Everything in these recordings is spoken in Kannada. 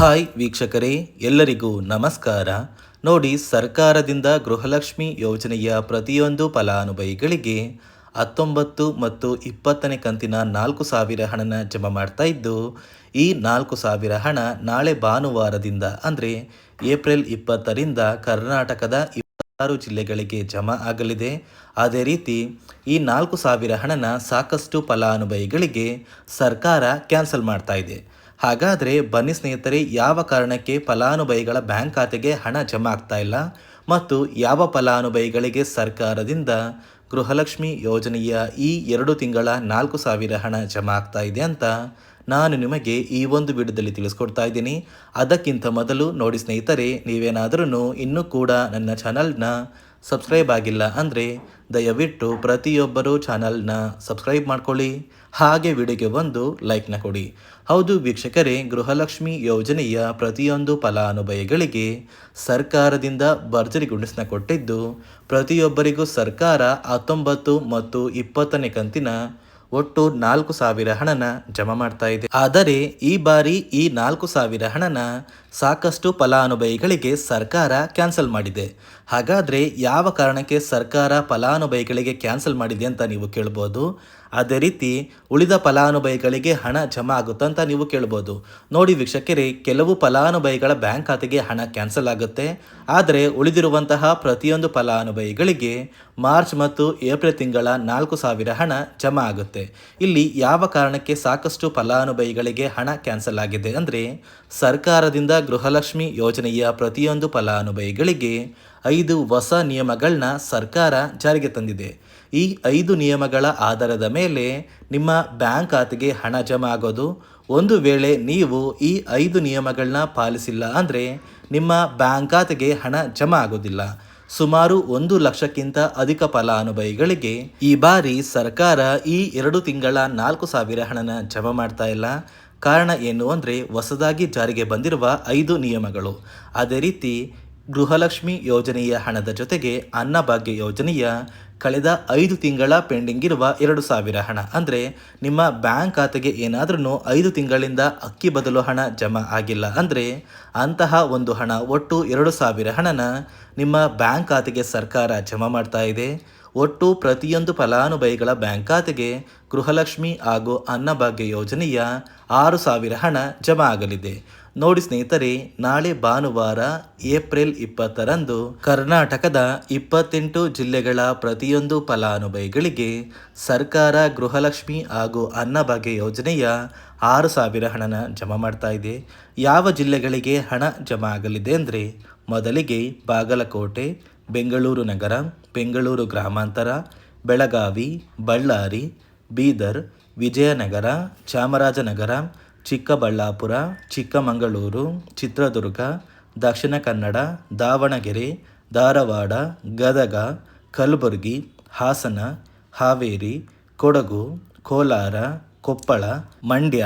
ಹಾಯ್ ವೀಕ್ಷಕರೇ, ಎಲ್ಲರಿಗೂ ನಮಸ್ಕಾರ. ನೋಡಿ, ಸರ್ಕಾರದಿಂದ ಗೃಹಲಕ್ಷ್ಮಿ ಯೋಜನೆಯ ಪ್ರತಿಯೊಂದು ಫಲಾನುಭವಿಗಳಿಗೆ 19 ಮತ್ತು 20ನೇ ಕಂತಿನ 4,000 ಹಣನ ಜಮಾ ಮಾಡ್ತಾ ಇದ್ದು, ಈ 4,000 ಹಣ ನಾಳೆ ಭಾನುವಾರದಿಂದ ಅಂದರೆ ಏಪ್ರಿಲ್ 20ರಿಂದ ಕರ್ನಾಟಕದ 26 ಜಿಲ್ಲೆಗಳಿಗೆ ಜಮಾ ಆಗಲಿದೆ. ಅದೇ ರೀತಿ ಈ 4,000 ಹಣನ ಸಾಕಷ್ಟು ಫಲಾನುಭವಿಗಳಿಗೆ ಸರ್ಕಾರ ಕ್ಯಾನ್ಸಲ್ ಮಾಡ್ತಾ ಇದೆ. ಹಾಗಾದರೆ ಬನ್ನಿ ಸ್ನೇಹಿತರೆ, ಯಾವ ಕಾರಣಕ್ಕೆ ಫಲಾನುಭವಿಗಳ ಬ್ಯಾಂಕ್ ಖಾತೆಗೆ ಹಣ ಜಮಾ ಆಗ್ತಾ ಇಲ್ಲ ಮತ್ತು ಯಾವ ಫಲಾನುಭವಿಗಳಿಗೆ ಸರ್ಕಾರದಿಂದ ಗೃಹಲಕ್ಷ್ಮಿ ಯೋಜನೆಯ ಈ 2 ತಿಂಗಳ 4,000 ಹಣ ಜಮಾ ಆಗ್ತಾ ಇದೆ ಅಂತ ನಾನು ನಿಮಗೆ ಈ ಒಂದು ವಿಡಿಯೋದಲ್ಲಿ ತಿಳಿಸ್ಕೊಡ್ತಾ ಇದ್ದೀನಿ. ಅದಕ್ಕಿಂತ ಮೊದಲು ನೋಡಿ ಸ್ನೇಹಿತರೆ, ನೀವೇನಾದರೂ ಇನ್ನೂ ಕೂಡ ನನ್ನ ಚಾನಲ್ನ ಸಬ್ಸ್ಕ್ರೈಬ್ ಆಗಿಲ್ಲ ಅಂದರೆ ದಯವಿಟ್ಟು ಪ್ರತಿಯೊಬ್ಬರು ಚಾನಲ್ನ ಸಬ್ಸ್ಕ್ರೈಬ್ ಮಾಡ್ಕೊಳ್ಳಿ, ಹಾಗೆ ವಿಡಿಯೋಗೆ ಒಂದು ಲೈಕ್ನ ಕೊಡಿ. ಹೌದು ವೀಕ್ಷಕರೇ, ಗೃಹಲಕ್ಷ್ಮಿ ಯೋಜನೆಯ ಪ್ರತಿಯೊಂದು ಫಲಾನುಭವಿಗಳಿಗೆ ಸರ್ಕಾರದಿಂದ ಭರ್ಜರಿ ಗುಣಿಸ್ನ ಕೊಟ್ಟಿದ್ದು, ಪ್ರತಿಯೊಬ್ಬರಿಗೂ ಸರ್ಕಾರ 19 ಮತ್ತು 20ನೇ ಕಂತಿನ ಒಟ್ಟು 4,000 ಹಣನ ಜಮಾ ಮಾಡ್ತಾ ಇದೆ. ಆದರೆ ಈ ಬಾರಿ ಈ 4,000 ಹಣನ ಸಾಕಷ್ಟು ಫಲಾನುಭವಿಗಳಿಗೆ ಸರ್ಕಾರ ಕ್ಯಾನ್ಸಲ್ ಮಾಡಿದೆ. ಹಾಗಾದರೆ ಯಾವ ಕಾರಣಕ್ಕೆ ಸರ್ಕಾರ ಫಲಾನುಭವಿಗಳಿಗೆ ಕ್ಯಾನ್ಸಲ್ ಮಾಡಿದೆ ಅಂತ ನೀವು ಕೇಳ್ಬೋದು. ಅದೇ ರೀತಿ ಉಳಿದ ಫಲಾನುಭವಿಗಳಿಗೆ ಹಣ ಜಮಾ ಆಗುತ್ತಂತ ನೀವು ಕೇಳ್ಬೋದು. ನೋಡಿ ವೀಕ್ಷಕರೇ, ಕೆಲವು ಫಲಾನುಭವಿಗಳ ಬ್ಯಾಂಕ್ ಖಾತೆಗೆ ಹಣ ಕ್ಯಾನ್ಸಲ್ ಆಗುತ್ತೆ, ಆದರೆ ಉಳಿದಿರುವಂತಹ ಪ್ರತಿಯೊಂದು ಫಲಾನುಭವಿಗಳಿಗೆ ಮಾರ್ಚ್ ಮತ್ತು ಏಪ್ರಿಲ್ ತಿಂಗಳ 4,000 ಹಣ ಜಮಾ ಆಗುತ್ತೆ. ಇಲ್ಲಿ ಯಾವ ಕಾರಣಕ್ಕೆ ಸಾಕಷ್ಟು ಫಲಾನುಭವಿಗಳಿಗೆ ಹಣ ಕ್ಯಾನ್ಸಲ್ ಆಗಿದೆ ಅಂದರೆ, ಸರ್ಕಾರದಿಂದ ಗೃಹಲಕ್ಷ್ಮಿ ಯೋಜನೆಯ ಪ್ರತಿಯೊಂದು ಫಲಾನುಭವಿಗಳಿಗೆ 5 ಹೊಸ ನಿಯಮಗಳನ್ನ ಸರ್ಕಾರ ಜಾರಿಗೆ ತಂದಿದೆ. ಈ 5 ನಿಯಮಗಳ ಆಧಾರದ ಮೇಲೆ ನಿಮ್ಮ ಬ್ಯಾಂಕ್ ಖಾತೆಗೆ ಹಣ ಜಮಾ ಆಗೋದು. ಒಂದು ವೇಳೆ ನೀವು ಈ 5 ನಿಯಮಗಳನ್ನ ಪಾಲಿಸಿಲ್ಲ ಅಂದರೆ ನಿಮ್ಮ ಬ್ಯಾಂಕ್ ಖಾತೆಗೆ ಹಣ ಜಮಾ ಆಗೋದಿಲ್ಲ. ಸುಮಾರು 1 ಲಕ್ಷಕ್ಕಿಂತ ಅಧಿಕ ಫಲಾನುಭವಿಗಳಿಗೆ ಈ ಬಾರಿ ಸರ್ಕಾರ ಈ 2 ತಿಂಗಳ 4,000 ಹಣನ ಜಮಾ ಮಾಡ್ತಾ ಇಲ್ಲ. ಕಾರಣ ಏನು ಅಂದರೆ, ಹೊಸದಾಗಿ ಜಾರಿಗೆ ಬಂದಿರುವ 5 ನಿಯಮಗಳು. ಅದೇ ರೀತಿ ಗೃಹಲಕ್ಷ್ಮಿ ಯೋಜನೆಯ ಹಣದ ಜೊತೆಗೆ ಅನ್ನಭಾಗ್ಯ ಯೋಜನೆಯ ಕಳೆದ 5 ತಿಂಗಳ ಪೆಂಡಿಂಗ್ ಇರುವ 2,000 ಹಣ, ಅಂದರೆ ನಿಮ್ಮ ಬ್ಯಾಂಕ್ ಖಾತೆಗೆ ಏನಾದ್ರೂ 5 ತಿಂಗಳಿಂದ ಅಕ್ಕಿ ಬದಲು ಹಣ ಜಮಾ ಆಗಿಲ್ಲ ಅಂದರೆ ಅಂತಹ ಒಂದು ಹಣ, ಒಟ್ಟು 2,000 ಹಣನ ನಿಮ್ಮ ಬ್ಯಾಂಕ್ ಖಾತೆಗೆ ಸರ್ಕಾರ ಜಮಾ ಮಾಡ್ತಾ ಇದೆ. ಒಟ್ಟು ಪ್ರತಿಯೊಂದು ಫಲಾನುಭವಿಗಳ ಬ್ಯಾಂಕ್ ಖಾತೆಗೆ ಗೃಹಲಕ್ಷ್ಮಿ ಹಾಗೂ ಅನ್ನಭಾಗ್ಯ ಯೋಜನೆಯ 6,000 ಹಣ ಜಮಾ ಆಗಲಿದೆ. ನೋಡಿ ಸ್ನೇಹಿತರೆ, ನಾಳೆ ಭಾನುವಾರ ಏಪ್ರಿಲ್ 20ರಂದು ಕರ್ನಾಟಕದ 28 ಜಿಲ್ಲೆಗಳ ಪ್ರತಿಯೊಂದು ಫಲಾನುಭವಿಗಳಿಗೆ ಸರ್ಕಾರ ಗೃಹಲಕ್ಷ್ಮಿ ಹಾಗೂ ಅನ್ನಭಾಗ್ಯ ಯೋಜನೆಯ 6,000 ಹಣನ ಜಮಾ ಮಾಡ್ತಾ ಇದೆ. ಯಾವ ಜಿಲ್ಲೆಗಳಿಗೆ ಹಣ ಜಮಾ ಆಗಲಿದೆ ಅಂದರೆ, ಮೊದಲಿಗೆ ಬಾಗಲಕೋಟೆ, ಬೆಂಗಳೂರು ನಗರ, ಬೆಂಗಳೂರು ಗ್ರಾಮಾಂತರ, ಬೆಳಗಾವಿ, ಬಳ್ಳಾರಿ, ಬೀದರ್, ವಿಜಯನಗರ, ಚಾಮರಾಜನಗರ, ಚಿಕ್ಕಬಳ್ಳಾಪುರ, ಚಿಕ್ಕಮಗಳೂರು, ಚಿತ್ರದುರ್ಗ, ದಕ್ಷಿಣ ಕನ್ನಡ, ದಾವಣಗೆರೆ, ಧಾರವಾಡ, ಗದಗ, ಕಲಬುರಗಿ, ಹಾಸನ, ಹಾವೇರಿ, ಕೊಡಗು, ಕೋಲಾರ, ಕೊಪ್ಪಳ, ಮಂಡ್ಯ,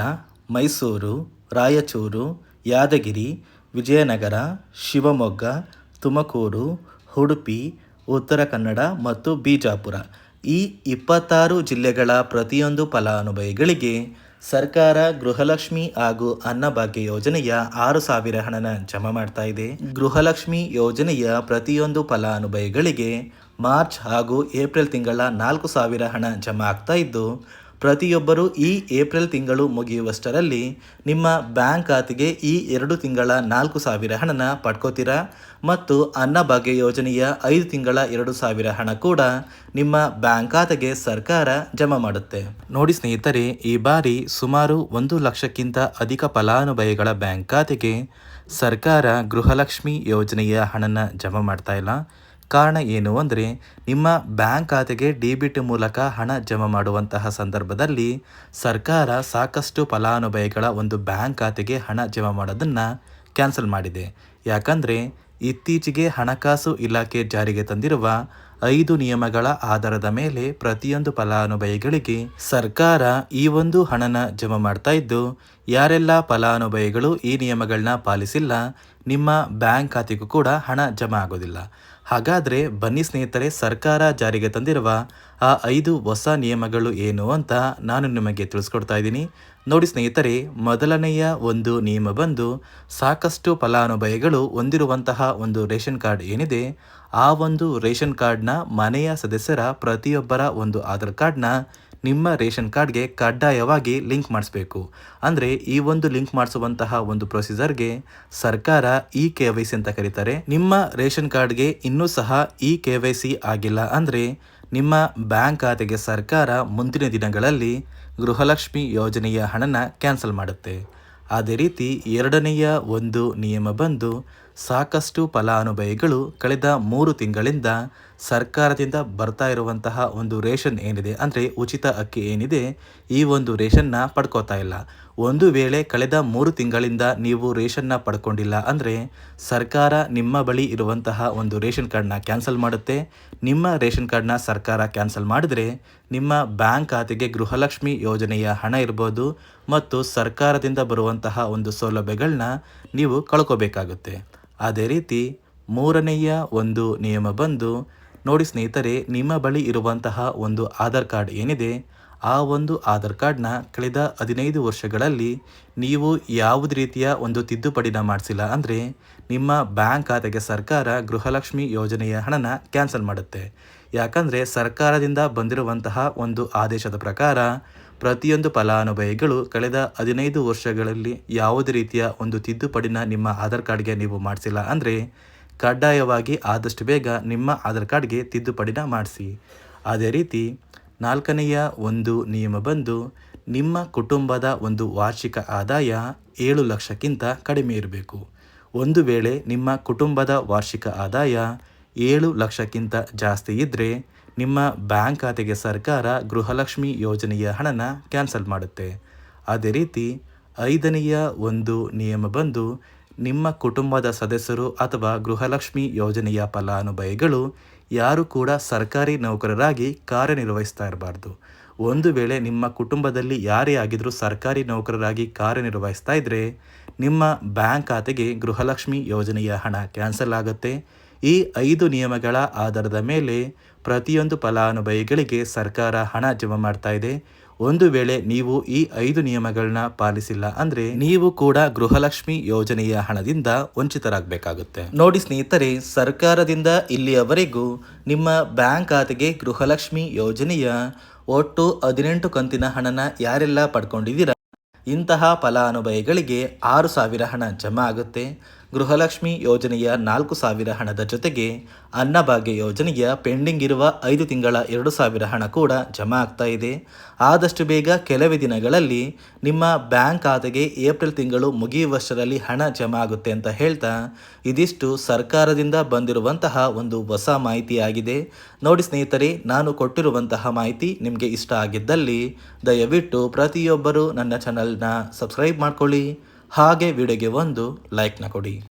ಮೈಸೂರು, ರಾಯಚೂರು, ಯಾದಗಿರಿ, ವಿಜಯನಗರ, ಶಿವಮೊಗ್ಗ, ತುಮಕೂರು, ಉಡುಪಿ, ಉತ್ತರ ಕನ್ನಡ ಮತ್ತು ಬಿಜಾಪುರ. ಈ 26 ಜಿಲ್ಲೆಗಳ ಪ್ರತಿಯೊಂದು ಫಲಾನುಭವಿಗಳಿಗೆ ಸರ್ಕಾರ ಗೃಹಲಕ್ಷ್ಮಿ ಹಾಗೂ ಅನ್ನಭಾಗ್ಯ ಯೋಜನೆಯ 6,000 ಹಣನ ಜಮಾ ಮಾಡ್ತಾ ಇದೆ. ಗೃಹಲಕ್ಷ್ಮಿ ಯೋಜನೆಯ ಪ್ರತಿಯೊಂದು ಫಲಾನುಭವಿಗಳಿಗೆ ಮಾರ್ಚ್ ಹಾಗೂ ಏಪ್ರಿಲ್ ತಿಂಗಳ 4,000 ಹಣ ಜಮಾ ಆಗ್ತಾ ಇದ್ದು, ಪ್ರತಿಯೊಬ್ಬರು ಈ ಏಪ್ರಿಲ್ ತಿಂಗಳು ಮುಗಿಯುವಷ್ಟರಲ್ಲಿ ನಿಮ್ಮ ಬ್ಯಾಂಕ್ ಖಾತೆಗೆ ಈ 2 ತಿಂಗಳ 4,000 ಹಣನ ಪಡ್ಕೋತೀರಾ ಮತ್ತು ಅನ್ನಭಾಗ್ಯ ಯೋಜನೆಯ 5 ತಿಂಗಳ 2,000 ಹಣ ಕೂಡ ನಿಮ್ಮ ಬ್ಯಾಂಕ್ ಖಾತೆಗೆ ಸರ್ಕಾರ ಜಮಾ ಮಾಡುತ್ತೆ. ನೋಡಿ ಸ್ನೇಹಿತರೆ, ಈ ಬಾರಿ ಸುಮಾರು 1 ಲಕ್ಷಕ್ಕಿಂತ ಅಧಿಕ ಫಲಾನುಭವಿಗಳ ಬ್ಯಾಂಕ್ ಖಾತೆಗೆ ಸರ್ಕಾರ ಗೃಹಲಕ್ಷ್ಮಿ ಯೋಜನೆಯ ಹಣನ ಜಮಾ ಮಾಡ್ತಾ ಇಲ್ಲ. ಕಾರಣ ಏನು ಅಂದರೆ, ನಿಮ್ಮ ಬ್ಯಾಂಕ್ ಖಾತೆಗೆ ಡೆಬಿಟ್ ಮೂಲಕ ಹಣ ಜಮಾ ಮಾಡುವಂತಹ ಸಂದರ್ಭದಲ್ಲಿ ಸರ್ಕಾರ ಸಾಕಷ್ಟು ಫಲಾನುಭವಿಗಳ ಒಂದು ಬ್ಯಾಂಕ್ ಖಾತೆಗೆ ಹಣ ಜಮಾ ಮಾಡೋದನ್ನು ಕ್ಯಾನ್ಸಲ್ ಮಾಡಿದೆ. ಯಾಕಂದರೆ ಇತ್ತೀಚೆಗೆ ಹಣಕಾಸು ಇಲಾಖೆ ಜಾರಿಗೆ ತಂದಿರುವ 5 ನಿಯಮಗಳ ಆಧಾರದ ಮೇಲೆ ಪ್ರತಿಯೊಂದು ಫಲಾನುಭವಿಗಳಿಗೆ ಸರ್ಕಾರ ಈ ಒಂದು ಹಣನ ಜಮಾ ಮಾಡ್ತಾ ಇದ್ದು, ಯಾರೆಲ್ಲ ಫಲಾನುಭವಿಗಳು ಈ ನಿಯಮಗಳನ್ನ ಪಾಲಿಸಿಲ್ಲ, ನಿಮ್ಮ ಬ್ಯಾಂಕ್ ಖಾತೆಗೂ ಕೂಡ ಹಣ ಜಮಾ ಆಗೋದಿಲ್ಲ. ಹಾಗಾದರೆ ಬನ್ನಿ ಸ್ನೇಹಿತರೆ, ಸರ್ಕಾರ ಜಾರಿಗೆ ತಂದಿರುವ ಆ 5 ಹೊಸ ನಿಯಮಗಳು ಏನು ಅಂತ ನಾನು ನಿಮಗೆ ತಿಳಿಸ್ಕೊಡ್ತಾ ಇದ್ದೀನಿ. ನೋಡಿ ಸ್ನೇಹಿತರೆ, ಮೊದಲನೆಯ ಒಂದು ನಿಯಮ ಬಂದು, ಸಾಕಷ್ಟು ಫಲಾನುಭವಿಗಳು ಹೊಂದಿರುವಂತಹ ಒಂದು ರೇಷನ್ ಕಾರ್ಡ್ ಏನಿದೆ, ಆ ಒಂದು ರೇಷನ್ ಕಾರ್ಡ್ನ ಮನೆಯ ಸದಸ್ಯರ ಪ್ರತಿಯೊಬ್ಬರ ಒಂದು ಆಧಾರ್ ಕಾರ್ಡ್ನ ನಿಮ್ಮ ರೇಷನ್ ಕಾರ್ಡ್ಗೆ ಕಡ್ಡಾಯವಾಗಿ ಲಿಂಕ್ ಮಾಡಿಸ್ಬೇಕು. ಅಂದರೆ ಈ ಒಂದು ಲಿಂಕ್ ಮಾಡಿಸುವಂತಹ ಒಂದು ಪ್ರೊಸೀಜರ್ಗೆ ಸರ್ಕಾರ KYC ಅಂತ ಕರೀತಾರೆ. ನಿಮ್ಮ ರೇಷನ್ ಕಾರ್ಡ್ಗೆ ಇನ್ನೂ ಸಹ KYC ಆಗಿಲ್ಲ ಅಂದರೆ ನಿಮ್ಮ ಬ್ಯಾಂಕ್ ಖಾತೆಗೆ ಸರ್ಕಾರ ಮುಂದಿನ ದಿನಗಳಲ್ಲಿ ಗೃಹಲಕ್ಷ್ಮಿ ಯೋಜನೆಯ ಹಣನ ಕ್ಯಾನ್ಸಲ್ ಮಾಡುತ್ತೆ. ಅದೇ ರೀತಿ ಎರಡನೆಯ ಒಂದು ನಿಯಮ ಬಂದು, ಸಾಕಷ್ಟು ಫಲಾನುಭವಿಗಳು ಕಳೆದ 3 ತಿಂಗಳಿಂದ ಸರ್ಕಾರದಿಂದ ಬರ್ತಾ ಇರುವಂತಹ ಒಂದು ರೇಷನ್ ಏನಿದೆ, ಅಂದರೆ ಉಚಿತ ಅಕ್ಕಿ ಏನಿದೆ, ಈ ಒಂದು ರೇಷನ್ನ ಪಡ್ಕೋತಾ ಇಲ್ಲ. ಒಂದು ವೇಳೆ ಕಳೆದ 3 ತಿಂಗಳಿಂದ ನೀವು ರೇಷನ್ನ ಪಡ್ಕೊಂಡಿಲ್ಲ ಅಂದರೆ ಸರ್ಕಾರ ನಿಮ್ಮ ಬಳಿ ಇರುವಂತಹ ಒಂದು ರೇಷನ್ ಕಾರ್ಡ್ನ ಕ್ಯಾನ್ಸಲ್ ಮಾಡುತ್ತೆ. ನಿಮ್ಮ ರೇಷನ್ ಕಾರ್ಡ್ನ ಸರ್ಕಾರ ಕ್ಯಾನ್ಸಲ್ ಮಾಡಿದರೆ ನಿಮ್ಮ ಬ್ಯಾಂಕ್ ಖಾತೆಗೆ ಗೃಹಲಕ್ಷ್ಮಿ ಯೋಜನೆಯ ಹಣ ಇರ್ಬೋದು ಮತ್ತು ಸರ್ಕಾರದಿಂದ ಬರುವಂತಹ ಒಂದು ಸೌಲಭ್ಯಗಳನ್ನ ನೀವು ಕಳ್ಕೋಬೇಕಾಗುತ್ತೆ. ಅದೇ ರೀತಿ ಮೂರನೆಯ ಒಂದು ನಿಯಮ ಬಂದು, ನೋಡಿ ಸ್ನೇಹಿತರೆ, ನಿಮ್ಮ ಬಳಿ ಇರುವಂತಹ ಒಂದು ಆಧಾರ್ ಕಾರ್ಡ್ ಏನಿದೆ, ಆ ಒಂದು ಆಧಾರ್ ಕಾರ್ಡ್ನ ಕಳೆದ 15 ವರ್ಷಗಳಲ್ಲಿ ನೀವು ಯಾವುದೇ ರೀತಿಯ ಒಂದು ತಿದ್ದುಪಡಿನ ಮಾಡಿಸಿಲ್ಲ ಅಂದರೆ ನಿಮ್ಮ ಬ್ಯಾಂಕ್ ಖಾತೆಗೆ ಸರ್ಕಾರ ಗೃಹಲಕ್ಷ್ಮಿ ಯೋಜನೆಯ ಹಣನ ಕ್ಯಾನ್ಸಲ್ ಮಾಡುತ್ತೆ. ಯಾಕಂದರೆ ಸರ್ಕಾರದಿಂದ ಬಂದಿರುವಂತಹ ಒಂದು ಆದೇಶದ ಪ್ರಕಾರ ಪ್ರತಿಯೊಂದು ಫಲಾನುಭವಿಗಳು ಕಳೆದ 15 ವರ್ಷಗಳಲ್ಲಿ ಯಾವುದೇ ರೀತಿಯ ಒಂದು ತಿದ್ದುಪಡಿನ ನಿಮ್ಮ ಆಧಾರ್ ಕಾರ್ಡ್ಗೆ ನೀವು ಮಾಡಿಸಿಲ್ಲ ಅಂದರೆ ಕಡ್ಡಾಯವಾಗಿ ಆದಷ್ಟು ಬೇಗ ನಿಮ್ಮ ಆಧಾರ್ ಕಾರ್ಡ್ಗೆ ತಿದ್ದುಪಡಿನ ಮಾಡಿಸಿ. ಅದೇ ರೀತಿ ನಾಲ್ಕನೆಯ ಒಂದು ನಿಯಮ ಬಂದು, ನಿಮ್ಮ ಕುಟುಂಬದ ಒಂದು ವಾರ್ಷಿಕ ಆದಾಯ 7 ಲಕ್ಷಕ್ಕಿಂತ ಕಡಿಮೆ ಇರಬೇಕು. ಒಂದು ವೇಳೆ ನಿಮ್ಮ ಕುಟುಂಬದ ವಾರ್ಷಿಕ ಆದಾಯ 7 ಲಕ್ಷಕ್ಕಿಂತ ಜಾಸ್ತಿ ಇದ್ದರೆ ನಿಮ್ಮ ಬ್ಯಾಂಕ್ ಖಾತೆಗೆ ಸರ್ಕಾರ ಗೃಹಲಕ್ಷ್ಮಿ ಯೋಜನೆಯ ಹಣನ ಕ್ಯಾನ್ಸಲ್ ಮಾಡುತ್ತೆ. ಅದೇ ರೀತಿ ಐದನೆಯ ಒಂದು ನಿಯಮ ಬಂದು, ನಿಮ್ಮ ಕುಟುಂಬದ ಸದಸ್ಯರು ಅಥವಾ ಗೃಹಲಕ್ಷ್ಮಿ ಯೋಜನೆಯ ಫಲಾನುಭವಿಗಳು ಯಾರು ಕೂಡ ಸರ್ಕಾರಿ ನೌಕರರಾಗಿ ಕಾರ್ಯನಿರ್ವಹಿಸ್ತಾ ಇರಬಾರ್ದು. ಒಂದು ವೇಳೆ ನಿಮ್ಮ ಕುಟುಂಬದಲ್ಲಿ ಯಾರೇ ಆಗಿದ್ರೂ ಸರ್ಕಾರಿ ನೌಕರರಾಗಿ ಕಾರ್ಯನಿರ್ವಹಿಸ್ತಾ ಇದ್ದರೆ ನಿಮ್ಮ ಬ್ಯಾಂಕ್ ಖಾತೆಗೆ ಗೃಹಲಕ್ಷ್ಮಿ ಯೋಜನೆಯ ಹಣ ಕ್ಯಾನ್ಸಲ್ ಆಗುತ್ತೆ. ಈ 5 ನಿಯಮಗಳ ಆಧಾರದ ಮೇಲೆ ಪ್ರತಿಯೊಂದು ಫಲಾನುಭವಿಗಳಿಗೆ ಸರ್ಕಾರ ಹಣ ಜಮಾ ಮಾಡ್ತಾ ಇದೆ. ಒಂದು ವೇಳೆ ನೀವು ಈ 5 ನಿಯಮಗಳನ್ನ ಪಾಲಿಸಿಲ್ಲ ಅಂದರೆ ನೀವು ಕೂಡ ಗೃಹಲಕ್ಷ್ಮಿ ಯೋಜನೆಯ ಹಣದಿಂದ ವಂಚಿತರಾಗಬೇಕಾಗುತ್ತೆ. ನೋಡಿ ಸ್ನೇಹಿತರೆ, ಸರ್ಕಾರದಿಂದ ಇಲ್ಲಿಯವರೆಗೂ ನಿಮ್ಮ ಬ್ಯಾಂಕ್ ಖಾತೆಗೆ ಗೃಹಲಕ್ಷ್ಮಿ ಯೋಜನೆಯ ಒಟ್ಟು 18 ಕಂತಿನ ಹಣನ ಯಾರೆಲ್ಲ ಪಡ್ಕೊಂಡಿದ್ದೀರಾ, ಇಂತಹ ಫಲಾನುಭವಿಗಳಿಗೆ 6,000 ಹಣ ಜಮಾ ಆಗುತ್ತೆ. ಗೃಹಲಕ್ಷ್ಮಿ ಯೋಜನೆಯ 4,000 ಹಣದ ಜೊತೆಗೆ ಅನ್ನಭಾಗ್ಯ ಯೋಜನೆಯ ಪೆಂಡಿಂಗ್ ಇರುವ 5 ತಿಂಗಳ 2,000 ಹಣ ಕೂಡ ಜಮಾ ಆಗ್ತಾ ಇದೆ. ಆದಷ್ಟು ಬೇಗ ಕೆಲವೇ ದಿನಗಳಲ್ಲಿ ನಿಮ್ಮ ಬ್ಯಾಂಕ್ ಖಾತೆಗೆ ಏಪ್ರಿಲ್ ತಿಂಗಳು ಮುಗಿಯುವಷ್ಟರಲ್ಲಿ ಹಣ ಜಮಾ ಆಗುತ್ತೆ ಅಂತ ಹೇಳ್ತಾ, ಇದಿಷ್ಟು ಸರ್ಕಾರದಿಂದ ಬಂದಿರುವಂತಹ ಒಂದು ಹೊಸ ಮಾಹಿತಿಯಾಗಿದೆ. ನೋಡಿ ಸ್ನೇಹಿತರೆ, ನಾನು ಕೊಟ್ಟಿರುವಂತಹ ಮಾಹಿತಿ ನಿಮಗೆ ಇಷ್ಟ ಆಗಿದ್ದಲ್ಲಿ ದಯವಿಟ್ಟು ಪ್ರತಿಯೊಬ್ಬರು ನನ್ನ ಚಾನಲ್ನ ಸಬ್ಸ್ಕ್ರೈಬ್ ಮಾಡ್ಕೊಳ್ಳಿ. ಹಾಗೆ ವಿಡಿಯೋಗೆ ಒಂದು ಲೈಕ್ನ ಕೊಡಿ.